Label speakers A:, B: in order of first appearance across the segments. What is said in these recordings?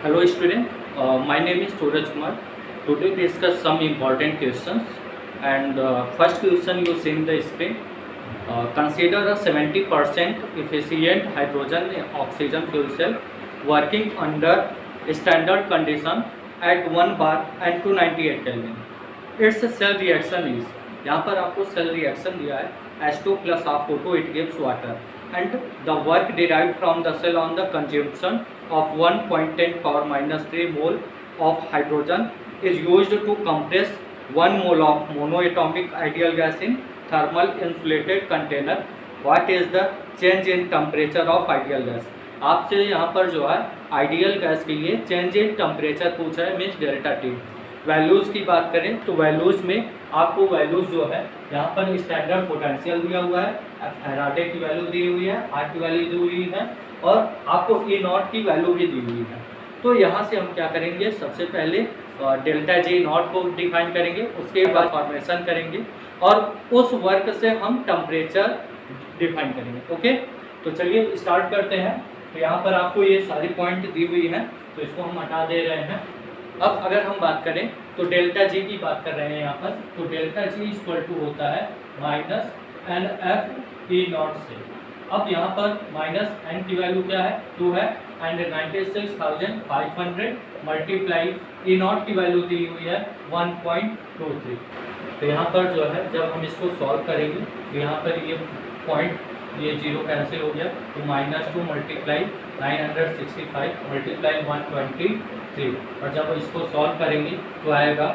A: Hello student, my name is Suraj Kumar. Today discuss some important questions and first question you see in the screen. Consider a 70% efficient hydrogen oxygen fuel cell working under standard condition at 1 bar and 298 Kelvin. Its cell reaction is, यहाँ पर आपको cell reaction दिया है H2 plus half O2 it gives water and the work derived from the cell on the consumption of 1.10 power minus 3 mole of hydrogen is used to compress 1 mole of monoatomic ideal gas in thermal insulated container. What is the change in temperature of ideal gas? आपसे यहाँ पर जो है ideal gas के लिए change in temperature पूछा है, means delta T. Values की बात करें तो वैल्यूज़ में आपको वैल्यूज़ जो है यहाँ पर स्टैंडर्ड पोटेंशियल दिया हुआ है, फैराडे की वैल्यू दी हुई है, आर की वैल्यू दी हुई है और आपको ई नॉट की वैल्यू भी दी हुई है। तो यहाँ से हम क्या करेंगे, सबसे पहले डेल्टा जी नॉट को डिफाइन करेंगे, उसके बाद फॉर्मेशन करेंगे और उस वर्क से हम टेम्परेचर डिफाइन करेंगे। ओके, तो चलिए स्टार्ट करते हैं। तो यहाँ पर आपको ये सारी पॉइंट दी हुई है, तो इसको हम हटा दे रहे हैं। अब अगर हम बात करें तो डेल्टा जी की बात कर रहे हैं यहाँ पर, तो डेल्टा जी इक्वल टू होता है minus N F E naught से। अब यहाँ पर माइनस एन की वैल्यू क्या है, 2 है एंड 96,500 मल्टीप्लाई ई नॉट की वैल्यू दी हुई है 1.23। तो यहाँ पर जो है जब हम इसको सॉल्व करेंगे तो यहाँ पर ये पॉइंट ये जीरो कैंसिल हो गया, तो -2 मल्टीप्लाई 965 मल्टीप्लाई 123 और जब इसको सॉल्व करेंगे तो आएगा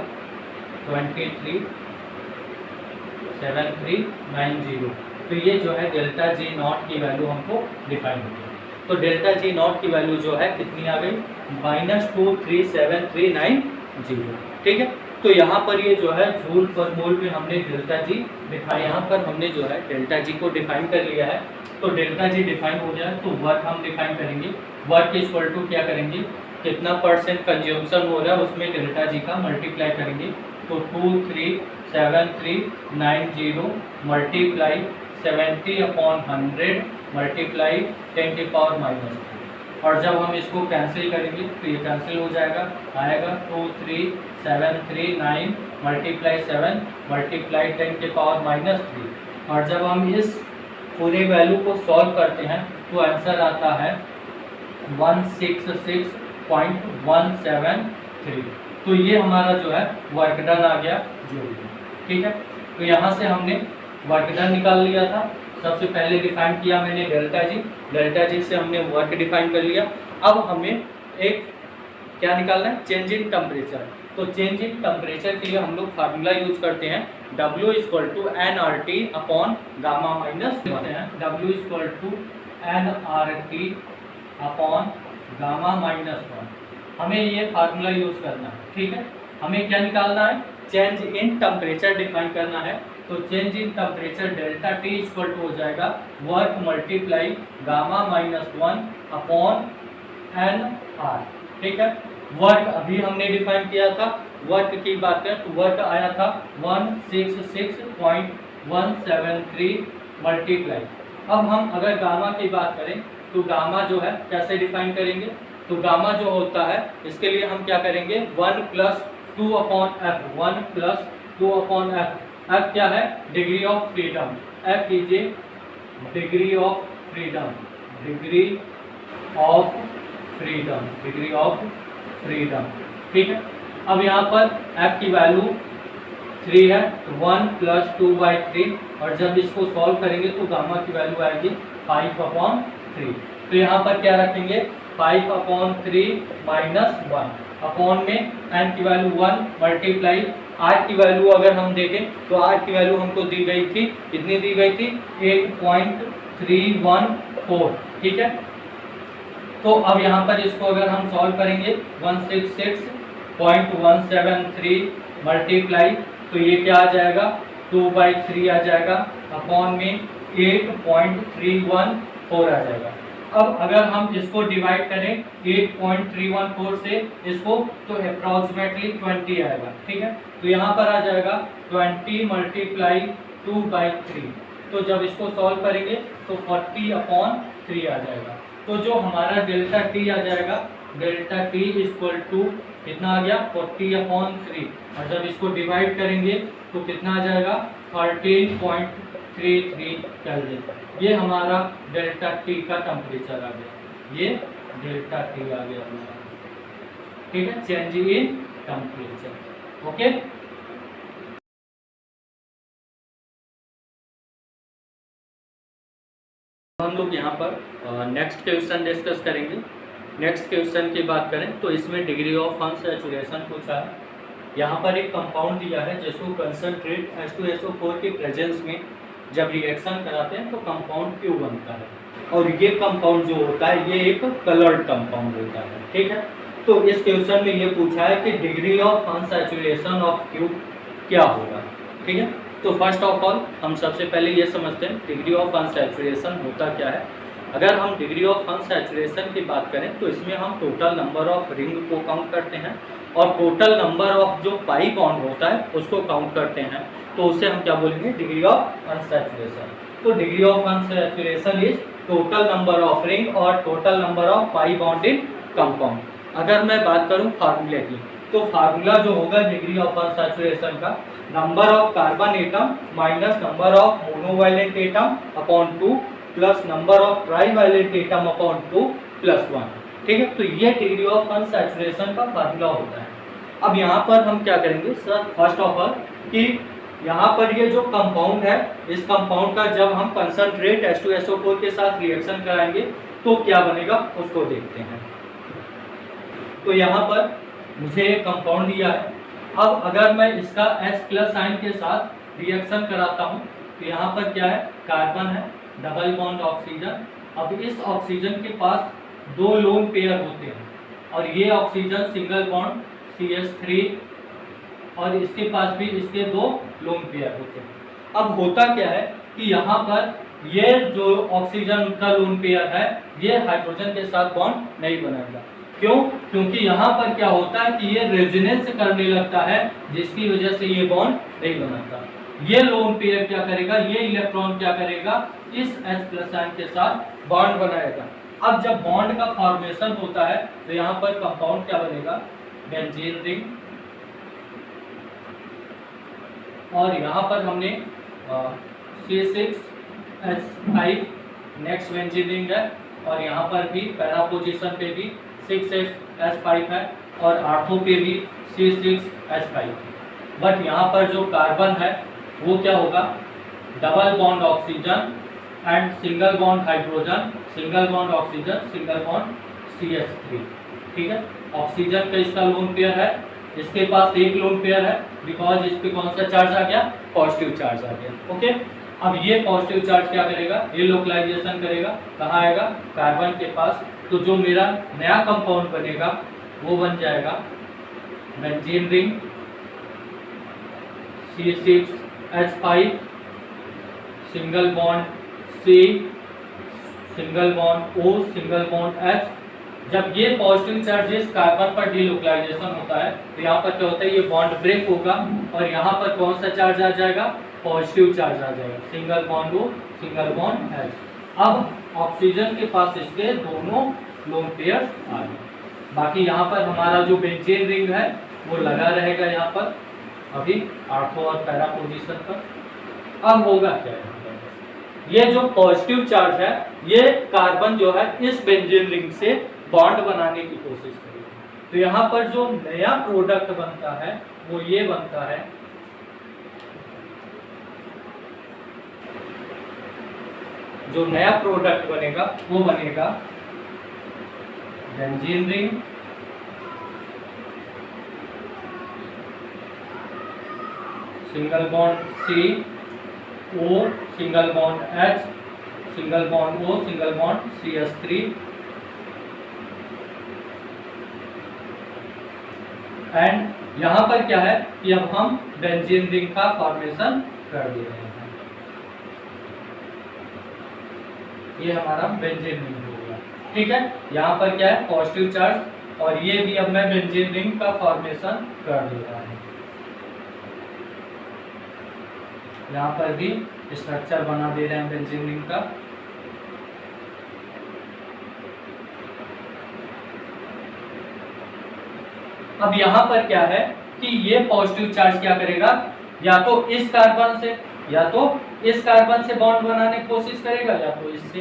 A: 237390। तो ये जो है डेल्टा जी नॉट की वैल्यू हमको डिफाइन होगी। तो डेल्टा जी नॉट की वैल्यू जो है कितनी आ गई, -237390। ठीक है, तो यहाँ पर ये जो है जूल पर मोल में हमने डेल्टा जी डिफाइन, यहाँ पर हमने जो है डेल्टा जी को डिफाइन कर लिया है। तो डेल्टा जी डिफाइन हो गया तो वर्क हम डिफाइन करेंगे। वर्क इक्वल टू क्या करेंगे, कितना परसेंट कंज्यूमशन हो रहा है उसमें डेल्टा जी का मल्टीप्लाई करेंगे। तो 237390 मल्टीप्लाई 70/100 मल्टीप्लाई 10⁻⁻⁻। और जब हम इसको कैंसिल करेंगे तो ये कैंसिल हो जाएगा, आएगा 23739 मल्टीप्लाई 7 मल्टीप्लाई 10⁻⁻3। और जब हम इस पूरे वैल्यू को सॉल्व करते हैं तो आंसर आता है 166.173। तो ये हमारा जो है वर्क डन आ गया जो। ठीक है, तो यहाँ से हमने वर्क डन निकाल लिया था। सबसे पहले डिफाइन किया मैंने डेल्टा जी से हमने वर्क डिफाइन कर लिया। अब हमें एक क्या निकालना है, चेंज इन टेम्परेचर। तो चेंज इन टेम्परेचर के लिए हम लोग फार्मूला यूज करते हैं W = nRT upon gamma minus W = nRT upon gamma -1। हमें ये फार्मूला यूज करना है। ठीक है, हमें क्या निकालना है, चेंज इन टेम्परेचर डिफाइन करना है। तो change in temperature delta T equal to हो जाएगा work multiply gamma -1 upon N R. ठीक है, वर्क अभी हमने डिफाइन किया था। वर्क की बात करें तो वर्क आया था 166.173 मल्टीप्लाई। अब हम अगर गामा की बात करें तो गामा जो है कैसे डिफाइन करेंगे, तो गामा जो होता है इसके लिए हम क्या करेंगे, 1 + 2/f 1 + 2/f। F क्या है, डिग्री ऑफ फ्रीडम। F कीजिए degree of freedom, degree of freedom, degree of freedom. ठीक है, अब यहाँ पर F की वैल्यू 3 है, 1 + 2/3 और जब इसको सॉल्व करेंगे तो गामा की वैल्यू आएगी 5/3। तो यहाँ पर क्या रखेंगे, 5/3 - 1 अपॉन में n की वैल्यू 1 मल्टीप्लाई r की वैल्यू अगर हम देखें तो r की वैल्यू हमको दी गई थी, कितनी दी गई थी, 8.314। ठीक है, तो अब यहाँ पर इसको अगर हम सॉल्व करेंगे 166.173 मल्टीप्लाई तो ये क्या आ जाएगा, 2/3 आ जाएगा अपॉन में 8.314 आ जाएगा। अब अगर हम इसको डिवाइड करें 8.314 से इसको तो अप्रॉक्सीमेटली 20 आएगा। ठीक है, तो यहाँ पर आ जाएगा 20 मल्टीप्लाई 2/3। तो जब इसको सॉल्व करेंगे तो 40/3 आ जाएगा। तो जो हमारा डेल्टा टी आ जाएगा डेल्टा टी इक्वल टू कितना आ गया 40/3, और जब इसको डिवाइड करेंगे तो कितना आ जाएगा 13.33 केल्विन। ये हमारा डेल्टा टी का टेम्परेचर आ गया, ये डेल्टा टी आ गया हमारा, ठीक है, चेंज इन टेम्परेचर। ओके, हम लोग यहाँ पर नेक्स्ट क्वेश्चन डिस्कस करेंगे। नेक्स्ट क्वेश्चन की बात करें तो इसमें डिग्री ऑफ अनसैचुरेशन पूछा है। यहाँ पर एक कंपाउंड दिया है जिसको कंसंट्रेट H2SO4 के प्रेजेंस में जब रिएक्शन कराते हैं तो कंपाउंड क्यों बनता है, और ये कंपाउंड जो होता है ये एक कलर्ड कंपाउंड होता है, ठीक है। तो इस क्वेश्चन में ये पूछा है कि degree of unsaturation of Q क्या होगा, ठीक है। तो फर्स्ट ऑफ ऑल हम सबसे पहले ये समझते हैं डिग्री ऑफ अनसैचुरेशन होता क्या है। अगर हम डिग्री ऑफ अनसैचुरेशन की बात करें तो इसमें हम टोटल नंबर ऑफ रिंग को काउंट करते हैं और टोटल नंबर ऑफ जो पाई बॉन्ड होता है उसको काउंट करते हैं, तो उसे हम क्या बोलेंगे डिग्री ऑफ अनसैचुरेशन। तो degree of unsaturation is total number of ring और total number of pi bond in compound. अगर मैं बात करूं फार्मूले की तो फार्मूला जो होगा डिग्री ऑफ अनसैचुरेशन का number of carbon atom minus number of monovalent atom upon 2 plus number of trivalent atom upon 2 + 1, ठीक है। तो ये डिग्री ऑफ अनसैचुरेशन का फार्मूला होता है। अब यहाँ पर हम क्या करेंगे सर, फर्स्ट ऑफ ऑल कि यहाँ पर ये जो कंपाउंड है इस कंपाउंड का जब हम कंसंट्रेट H2SO4 के साथ रिएक्शन कराएंगे तो क्या बनेगा उसको देखते हैं। तो यहाँ पर मुझे एक कंपाउंड दिया है, अब अगर मैं इसका H+ साइन के साथ रिएक्शन कराता हूँ तो यहाँ पर क्या है कार्बन है, डबल बॉन्ड ऑक्सीजन। अब इस ऑक्सीजन के पास 2 लोन पेयर होते हैं और ये ऑक्सीजन सिंगल बॉन्ड CH3 और इसके पास भी इसके 2 लोन पेयर होते हैं। अब होता क्या है कि यहाँ पर ये जो ऑक्सीजन का लोन पेयर है ये हाइड्रोजन के साथ बॉन्ड नहीं बनाएगा। क्यों? क्योंकि यहाँ पर क्या होता है कि ये रेजोनेंस करने लगता है जिसकी वजह से ये बॉन्ड नहीं बनाता। ये लोन पेयर क्या करेगा, ये इलेक्ट्रॉन क्या करेगा इस H+ आयन के साथ बॉन्ड बनाएगा। अब जब बॉन्ड का फॉर्मेशन होता है तो यहाँ पर कंपाउंड क्या बनेगा बेंजीन रिंग, और यहाँ पर हमने C6H5 नेक्स्ट बेंजीन रिंग है और यहाँ पर भी पैरा पोजीशन पे भी 6H5 है और आर्थो पे भी C6H5। बट यहाँ पर जो कार्बन है वो क्या होगा double bond oxygen and single bond hydrogen, single bond oxygen, single bond CH3, ठीक है। ऑक्सीजन का इसका लोन पेयर है, इसके पास एक लोन पेयर है बिकॉज इस पे कौन सा चार्ज आ गया पॉजिटिव चार्ज आ गया, ओके। अब ये पॉजिटिव चार्ज क्या करेगा, ये लोकलाइजेशन करेगा, कहाँ आएगा कार्बन के पास। तो जो मेरा नया कंपाउंड बनेगा वो बन जाएगा benzene ring C6H5 single bond C single bond O single bond H। जब ये पॉजिटिव चार्ज इस कार्बन पर डीलोकलाइजेशन होता है तो यहाँ पर क्या होता है ये बॉन्ड ब्रेक होगा और यहाँ पर कौन सा चार्ज आ जाएगा पॉजिटिव चार्ज आ जाएगा, single bond O single bond H। अब ऑक्सीजन के पास इसके दोनों लोन पेयर आ गए। बाकी यहाँ पर हमारा जो बेंजीन रिंग है वो लगा रहेगा यहाँ पर अभी आर्थो और पैरा पोजीशन पर। अब होगा क्या है ये जो पॉजिटिव चार्ज है ये कार्बन जो है इस बेंजीन रिंग से बॉन्ड बनाने की कोशिश करेगा। तो यहाँ पर जो नया प्रोडक्ट बनता है वो ये बनता है जो नया प्रोडक्ट बनेगा वो बनेगा benzene ring single bond C O single bond H single bond O single bond CH3 and यहाँ पर क्या है कि अब हम बेंजीन रिंग का फॉर्मेशन कर दे रहे हैं। ये हमारा बेंजीन रिंग हो गया, ठीक है। यहाँ पर क्या है पॉजिटिव चार्ज और ये भी अब मैं बेंजीन रिंग का फॉर्मेशन कर दे रहा हूँ। यहाँ पर भी स्ट्रक्चर बना दे रहे हैं बेंजीन रिंग का। अब यहाँ पर क्या है कि ये पॉजिटिव चार्ज क्या करेगा, या तो इस कार्बन से बॉन्ड बनाने की कोशिश करेगा या तो इससे।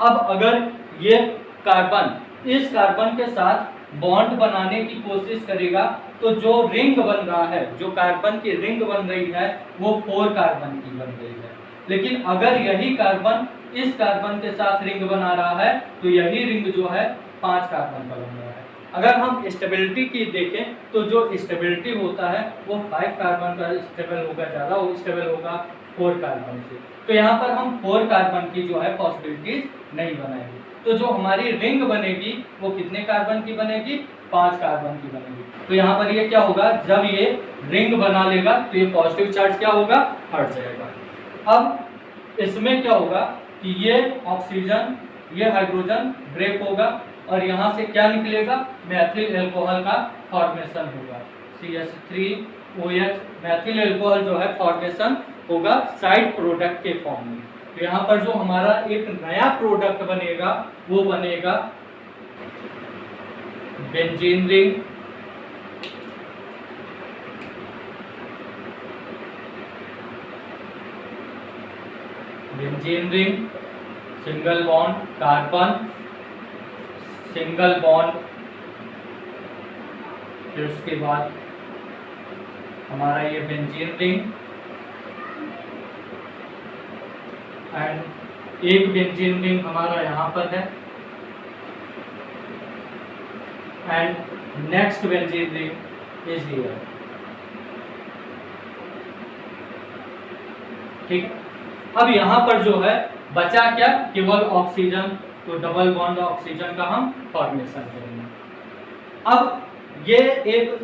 A: अब अगर ये कार्बन इस कार्बन के साथ बॉन्ड बनाने की कोशिश करेगा तो जो रिंग बन रहा है, जो कार्बन की रिंग बन रही है वो 4 कार्बन की बन रही है। लेकिन अगर यही कार्बन इस कार्बन के साथ रिंग बना रहा है तो यही रिंग जो है 5 कार्बन का बन रहा है। अगर हम स्टेबिलिटी की देखें तो जो स्टेबिलिटी होता है वो 5 कार्बन का स्टेबल होगा, ज़्यादा स्टेबल होगा 4 कार्बन से। तो यहाँ पर हम 4 कार्बन की जो है पॉसिबिलिटीज नहीं बनाएंगे। तो जो हमारी रिंग बनेगी वो कितने कार्बन की बनेगी, 5 कार्बन की बनेगी। तो यहाँ पर ये क्या होगा, जब ये रिंग बना लेगा तो ये पॉजिटिव चार्ज क्या होगा, हट जाएगा। अब इसमें क्या होगा कि ये ऑक्सीजन, ये हाइड्रोजन ब्रेक होगा और यहाँ से क्या निकलेगा, मैथिल एल्कोहल का फॉर्मेशन होगा। CH3OH मैथिल एल्कोहल जो है फॉर्मेशन होगा साइड प्रोडक्ट के फॉर्म में। तो यहाँ पर जो हमारा एक नया प्रोडक्ट बनेगा वो बनेगा benzene ring, single bond carbon, single bond, फिर उसके बाद हमारा ये बेंजीन रिंग एंड एक बेंजीन रिंग हमारा यहाँ पर है and next benzene ring is here. ठीक, अब यहाँ पर जो है बचा क्या, केवल ऑक्सीजन। तो डबल बॉन्ड ऑक्सीजन का हम फॉर्मेशन करेंगे। अब ये एक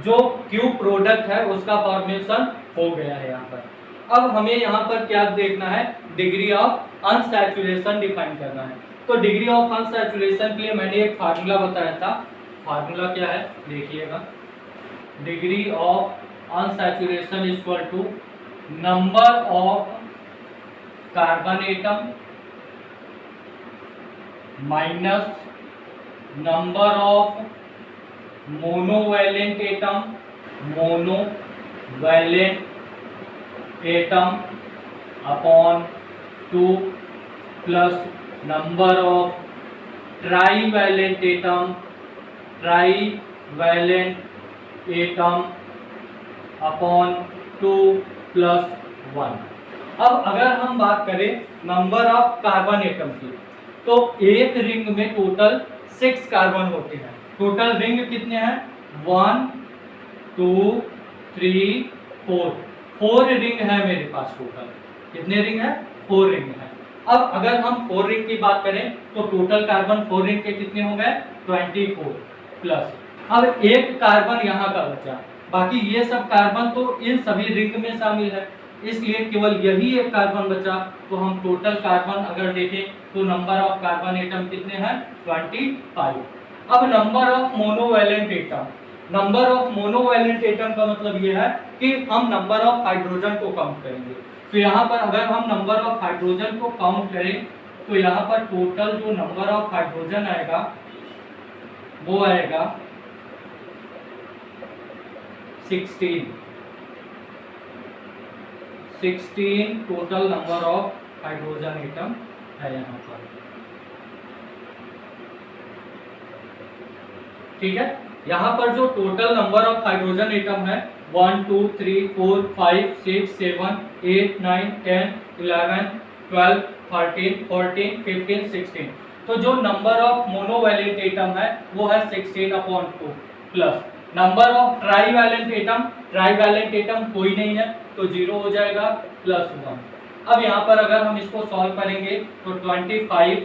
A: जो क्यू प्रोडक्ट है उसका फॉर्मेशन हो गया है यहाँ पर। अब हमें यहाँ पर क्या देखना है, डिग्री ऑफ अनसैचुरेशन डिफाइन करना है। तो डिग्री ऑफ अनसैचुरेशन के लिए मैंने एक फार्मूला बताया था। फार्मूला क्या है देखिएगा, degree of unsaturation equal to number of carbon atom minus number of monovalent atom upon 2 plus number of trivalent atom upon 2 plus 1। अब अगर हम बात करें नंबर ऑफ कार्बन एटम की, तो एक रिंग में टोटल 6 कार्बन होते हैं। टोटल रिंग कितने हैं, 1 2 3 4 रिंग है मेरे पास। टोटल कितने रिंग है, 4 रिंग है। अब अगर हम 4 रिंग की बात करें तो टोटल कार्बन 4 रिंग के कितने हो गए, 24 प्लस। अब एक कार्बन यहाँ का बचा, बाकी ये सब कार्बन तो इन सभी रिंग में शामिल है, इसलिए केवल यही एक कार्बन बचा। तो हम टोटल कार्बन अगर देखें तो नंबर ऑफ कार्बन एटम कितने हैं, 25। अब नंबर ऑफ मोनोवैलेंट एटम का मतलब ये है कि हम नंबर ऑफ हाइड्रोजन को काउंट करेंगे। तो यहाँ पर अगर हम नंबर ऑफ हाइड्रोजन को काउंट करें तो यहाँ पर टोटल जो नंबर ऑफ हाइड्रोजन आएगा वो आएगा 16 total number of hydrogen atom है यहाँ पर। ठीक है, यहाँ पर जो total number of hydrogen atom है 1 2 3 4 5 6 7 8 9 10 11 12 13 14 15 16। तो जो नंबर ऑफ मोनोवैलेंट एटम है वो है 16/2 plus number of trivalent atom कोई नहीं है तो 0 हो जाएगा प्लस 1। अब यहाँ पर अगर हम इसको सॉल्व करेंगे तो 25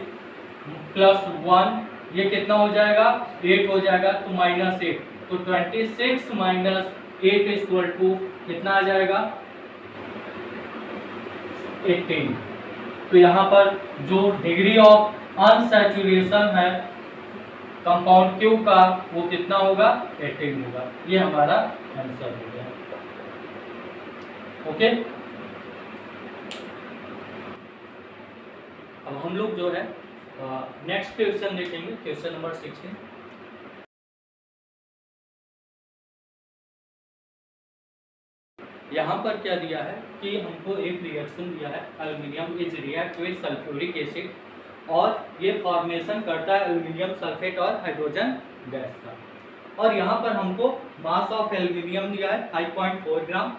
A: प्लस 1 ये कितना हो जाएगा, 8 हो जाएगा। तो -8, तो 26 माइनस 8 इक्वल टू कितना आ जाएगा, 18। तो यहाँ पर जो डिग्री ऑफ अनसैचुरेशन है कंपाउंड क्यू का वो कितना होगा, 18 होगा। ये हमारा आंसर हो गया। ओके, अब हम लोग जो है नेक्स्ट क्वेश्चन देखेंगे, क्वेश्चन नंबर 16। यहाँ पर क्या दिया है कि हमको एक रिएक्शन दिया है, aluminium is react with sulphuric acid, और ये फॉर्मेशन करता है एल्युमिनियम सल्फेट और हाइड्रोजन गैस का। और यहाँ पर हमको मास ऑफ एल्युमिनियम दिया है 5.4 ग्राम,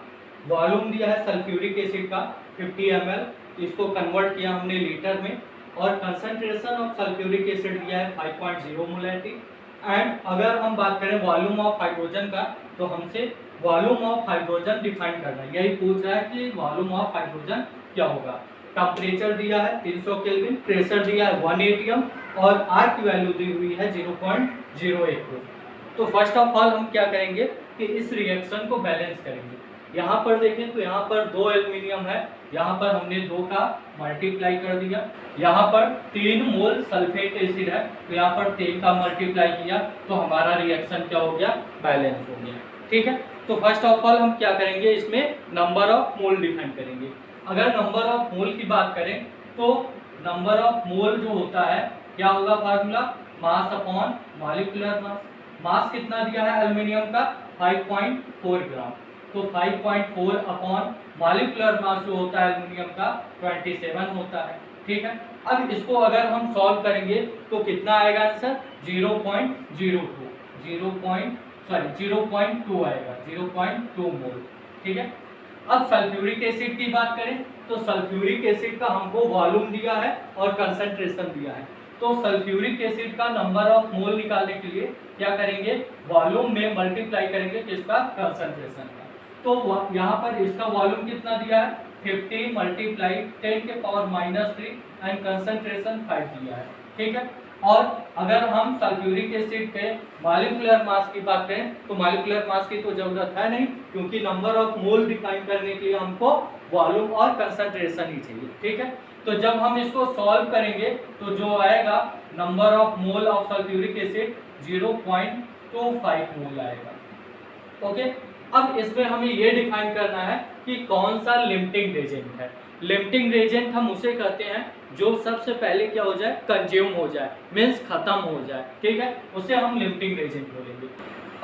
A: वॉल्यूम दिया है सल्फ्यूरिक एसिड का 50 ml, इसको कन्वर्ट किया हमने लीटर में, और कंसंट्रेशन ऑफ सल्फ्यूरिक एसिड दिया है 5.0 मोलैरिटी। एंड अगर हम बात करें वॉल्यूम ऑफ हाइड्रोजन का, तो हमसे वॉल्यूम ऑफ हाइड्रोजन डिफाइन करना है, यही पूछ रहा है कि वॉल्यूम ऑफ हाइड्रोजन क्या होगा। टेम्परेचर दिया है 300 केल्विन, प्रेशर दिया है 1 atm, और आर की वैल्यू दी हुई है 0.082। तो फर्स्ट ऑफ ऑल हम क्या करेंगे कि इस रिएक्शन को बैलेंस करेंगे। यहाँ पर देखें तो यहाँ पर 2 एल्युमिनियम है, यहाँ पर हमने 2 का मल्टीप्लाई कर दिया, यहाँ पर 3 मोल सल्फेट एसिड है, तो यहाँ पर 3 का मल्टीप्लाई किया, तो हमारा रिएक्शन क्या हो गया, बैलेंस हो गया। ठीक है, तो फर्स्ट ऑफ ऑल हम क्या करेंगे, इसमें नंबर ऑफ मोल डिफाइन करेंगे। अगर नंबर ऑफ मोल की बात करें तो नंबर ऑफ मोल जो होता है क्या होगा, formula mass upon molecular mass. Mass कितना दिया है एल्युमिनियम का, 5.4 ग्राम, तो 5.4 अपॉन मॉलिक्यूलर मास जो होता है एल्युमिनियम का 27 होता है। ठीक है, अब इसको अगर हम सॉल्व करेंगे तो कितना आएगा आंसर, 0.2 आएगा, 0.2 मोल। ठीक है, अब सल्फ्यूरिक एसिड की बात करें तो सल्फ्यूरिक एसिड का हमको वॉल्यूम दिया है और कंसंट्रेशन दिया है। तो सल्फ्यूरिक एसिड का नंबर ऑफ मोल निकालने के लिए क्या करेंगे, वॉल्यूम में मल्टीप्लाई करेंगे किसका, कंसंट्रेशन का। तो यहाँ पर इसका वॉल्यूम कितना दिया है, 50 मल्टीप्लाई 10 के पावर -3 एंड कंसंट्रेशन 5 दिया है। ठीक है, और अगर हम सल्फ्यूरिक एसिड के मॉलिक्यूलर मास की बात करें तो मॉलिक्यूलर मास की तो जरूरत है नहीं, क्योंकि नंबर ऑफ मोल डिफाइन करने के लिए हमको वॉल्यूम और कंसंट्रेशन ही चाहिए। ठीक है, तो जब हम इसको सॉल्व करेंगे तो जो आएगा number of mole of sulphuric acid 0.25 मोल आएगा। ओके, अब इसमें हमें ये डिफाइन करना है कि कौन सा लिमिटिंग रेजेंट है। लिमिटिंग रेजेंट हम उसे कहते हैं जो सबसे पहले क्या हो जाए, कंज्यूम हो जाए, मीन्स खत्म हो जाए। ठीक है, उसे हम लिमिटिंग रेजेंट बोलेंगे।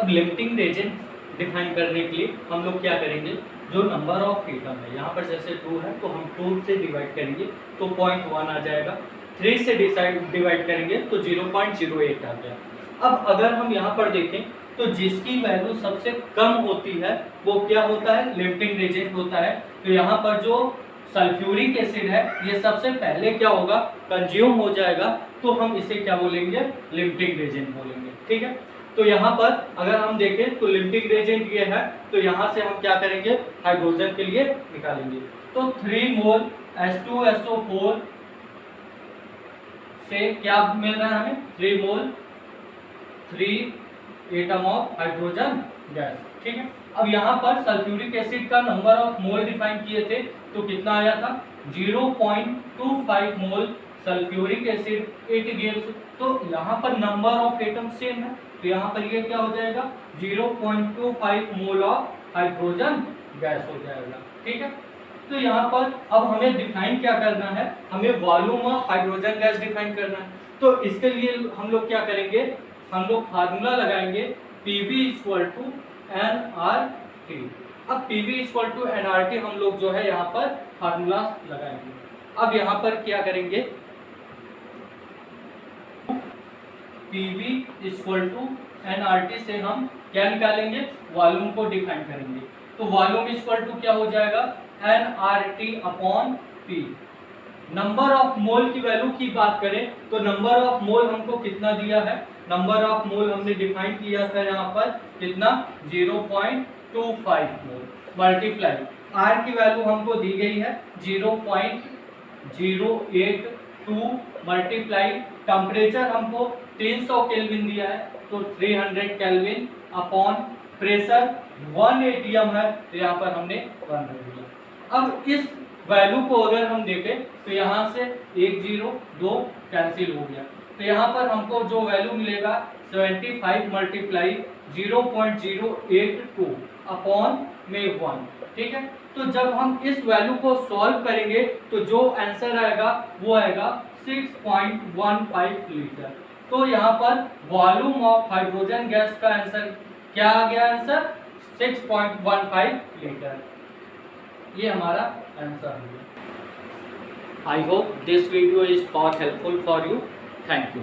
A: अब लिमिटिंग रेजेंट डिफाइन करने के लिए हम लोग क्या करेंगे, जो नंबर ऑफ एटम है, यहाँ पर जैसे 2 है तो हम 2 से डिवाइड करेंगे तो 0.1 आ जाएगा, 3 से डिवाइड करेंगे तो 0.08 आ गया। अब अगर हम यहाँ पर देखें तो जिसकी वैल्यू सबसे कम होती है वो क्या होता है, लिमिटिंग रेजेंट होता है। तो यहाँ पर जो सल्फ्यूरिक एसिड है ये सबसे पहले क्या होगा, कंज्यूम हो जाएगा, तो हम इसे क्या बोलेंगे, लिमिटिंग रेजेंट बोलेंगे। ठीक है, तो यहाँ पर अगर हम देखें तो लिमिटिंग रेजेंट ये है, तो यहाँ से हम क्या करेंगे, हाइड्रोजन के लिए निकालेंगे। तो 3 मोल H2SO4 से क्या मिल रहा है हमें, 3 मोल 3 एटम ऑफ हाइड्रोजन गैस। ठीक है, अब यहाँ पर सल्फ्यूरिक एसिड का नंबर ऑफ मोल डिफाइन किए थे तो कितना आया था, 0.25 मोल सल्फ्यूरिक एसिड इट गिव्स। तो यहाँ पर नंबर ऑफ एटम सेम है, तो यहाँ पर ये क्या हो जाएगा, 0.25 मोल ऑफ हाइड्रोजन गैस हो जाएगा। ठीक है, तो यहाँ पर अब हमें डिफाइन क्या करना है, हमें volume of hydrogen gas define करना है। तो इसके लिए हम लोग क्या करेंगे, हम लोग फार्मूला लगाएंगे PV = nRT। अब PV = nRT हम लोग जो है यहाँ पर फार्मूला लगाएंगे। अब यहाँ पर क्या करेंगे, PV = nRT से हम क्या निकालेंगे, वॉल्यूम को डिफाइन करेंगे। तो वॉल्यूम = क्या हो जाएगा, nRT/P। नंबर ऑफ मोल की वैल्यू की बात करें तो नंबर ऑफ मोल हमको कितना दिया है, नंबर ऑफ मोल हमने डिफाइन किया था यहाँ पर कितना, 0.25 मोल मल्टीप्लाई R की वैल्यू हमको दी गई है 0.082 मल्टीप्लाई टेम्परेचर हमको 300 केल्विन दिया है तो 300 केल्विन अपॉन प्रेशर 1 atm है तो यहाँ पर हमने 1 रख दिया। अब इस वैल्यू को अगर हम देखें तो यहाँ से 1 0 2 कैंसिल हो गया, तो यहाँ पर हमको जो वैल्यू मिलेगा 75 मल्टीप्लाई 0.082 अपॉन में 1। ठीक है, तो जब हम इस वैल्यू को सॉल्व करेंगे तो जो आंसर आएगा वो आएगा 6.15 लीटर। तो यहाँ पर वॉल्यूम ऑफ हाइड्रोजन गैस का आंसर क्या आ गया, आंसर 6.15 लीटर। ये हमारा आंसर है। I hope this video is बहुत helpful for you. Thank you.